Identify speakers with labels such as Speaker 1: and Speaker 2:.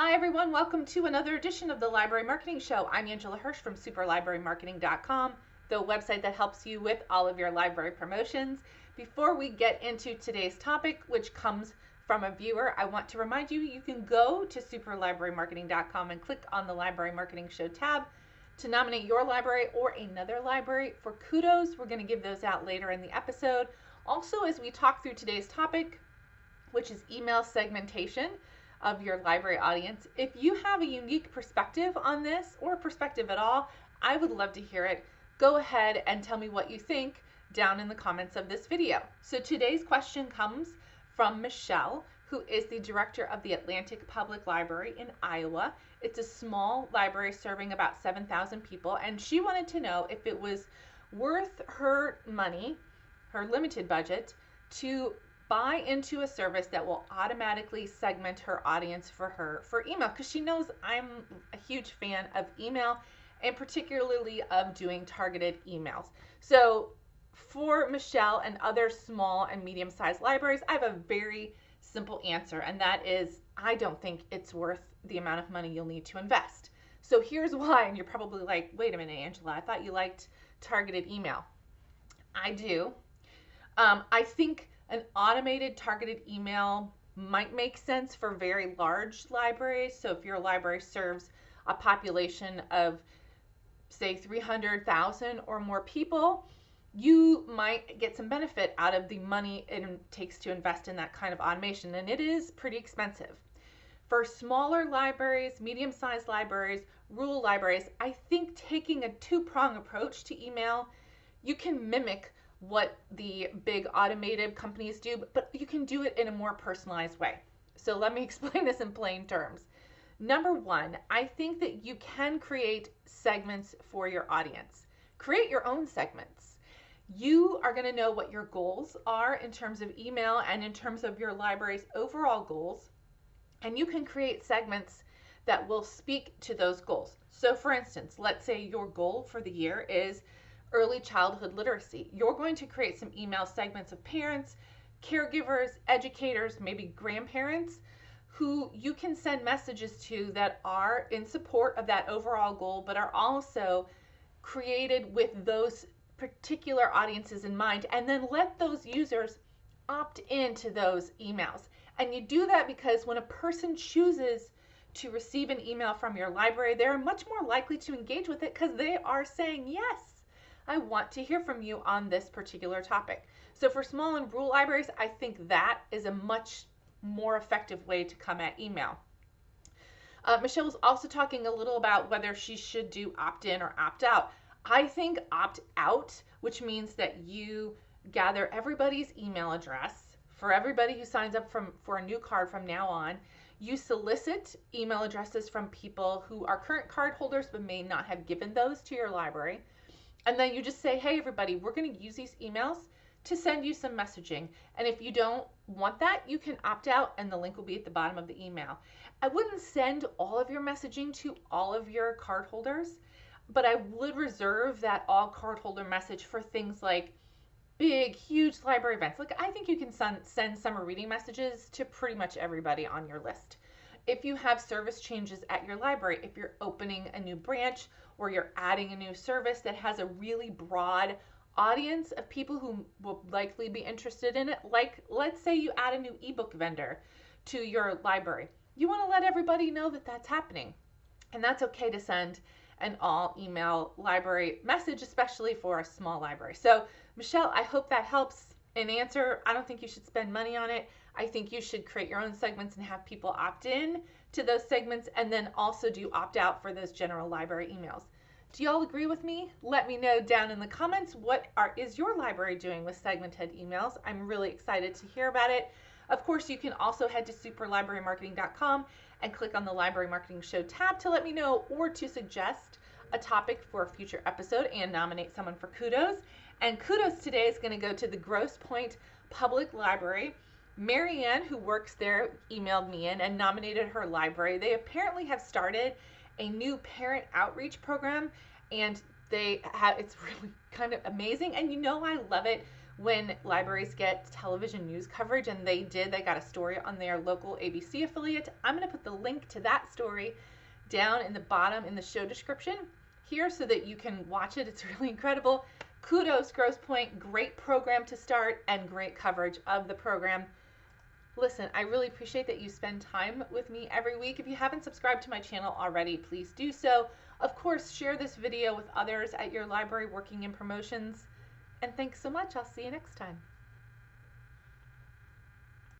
Speaker 1: Hi everyone, welcome to another edition of the Library Marketing Show. I'm Angela Hursh from superlibrarymarketing.com, the website that helps you with all of your library promotions. Before we get into today's topic, which comes from a viewer, I want to remind you, you can go to superlibrarymarketing.com and click on the Library Marketing Show tab to nominate your library or another library for Kudos. We're going to give those out later in the episode. Also, as we talk through today's topic, which is email segmentation of your library audience. If you have a unique perspective on this or perspective at all, I would love to hear it. Go ahead and tell me what you think down in the comments of this video. So today's question comes from Michelle, who is the director of the Atlantic Public Library in Iowa. It's a small library serving about 7,000 people, and she wanted to know if it was worth her money, her limited budget, to buy into a service that will automatically segment her audience for her for email, because she knows I'm a huge fan of email and particularly of doing targeted emails. So for Michelle and other small and medium-sized libraries, I have a very simple answer, and that is I don't think it's worth the amount of money you'll need to invest. So here's why, and you're probably like, wait a minute, Angela, I thought you liked targeted email. I do. I think an automated targeted email might make sense for very large libraries. So if your library serves a population of, say, 300,000 or more people, you might get some benefit out of the money it takes to invest in that kind of automation, and it is pretty expensive. For smaller libraries, medium-sized libraries, rural libraries, I think taking a two-prong approach to email, you can mimic what the big automated companies do, but you can do it in a more personalized way. So let me explain this in plain terms. Number one, I think that you can create segments for your audience. Create your own segments. You are going to know what your goals are in terms of email and in terms of your library's overall goals, and you can create segments that will speak to those goals. So for instance, let's say your goal for the year is early childhood literacy. You're going to create some email segments of parents, caregivers, educators, maybe grandparents, who you can send messages to that are in support of that overall goal, but are also created with those particular audiences in mind, and then let those users opt into those emails. And you do that because when a person chooses to receive an email from your library, they're much more likely to engage with it because they are saying, yes, I want to hear from you on this particular topic. So for small and rural libraries, I think that is a much more effective way to come at email. Michelle was also talking a little about whether she should do opt-in or opt-out. I think opt-out, which means that you gather everybody's email address for everybody who signs up for a new card from now on. You solicit email addresses from people who are current card holders but may not have given those to your library. And then you just say, hey, everybody, we're going to use these emails to send you some messaging. And if you don't want that, you can opt out, and the link will be at the bottom of the email. I wouldn't send all of your messaging to all of your cardholders, but I would reserve that all cardholder message for things like big, huge library events. Like, I think you can send summer reading messages to pretty much everybody on your list. If you have service changes at your library, if you're opening a new branch or you're adding a new service that has a really broad audience of people who will likely be interested in it, like let's say you add a new ebook vendor to your library, you want to let everybody know that that's happening. And that's okay to send an all email library message, especially for a small library. So Michelle, I hope that helps. In answer, I don't think you should spend money on it. I think you should create your own segments and have people opt in to those segments, and then also do opt out for those general library emails. Do y'all agree with me? Let me know down in the comments what is your library doing with segmented emails. I'm really excited to hear about it. Of course, you can also head to superlibrarymarketing.com and click on the Library Marketing Show tab to let me know or to suggest a topic for a future episode and nominate someone for Kudos. And Kudos today is going to go to the Grosse Pointe Public Library. Marianne, who works there, emailed me in and nominated her library. They apparently have started a new parent outreach program, and it's really kind of amazing. And you know I love it when libraries get television news coverage, and they got a story on their local ABC affiliate. I'm going to put the link to that story down in the bottom in the show description here so that you can watch it. It's really incredible. Kudos, Grosse Pointe, great program to start and great coverage of the program. Listen, I really appreciate that you spend time with me every week. If you haven't subscribed to my channel already, please do so. Of course, share this video with others at your library working in promotions. And thanks so much. I'll see you next time.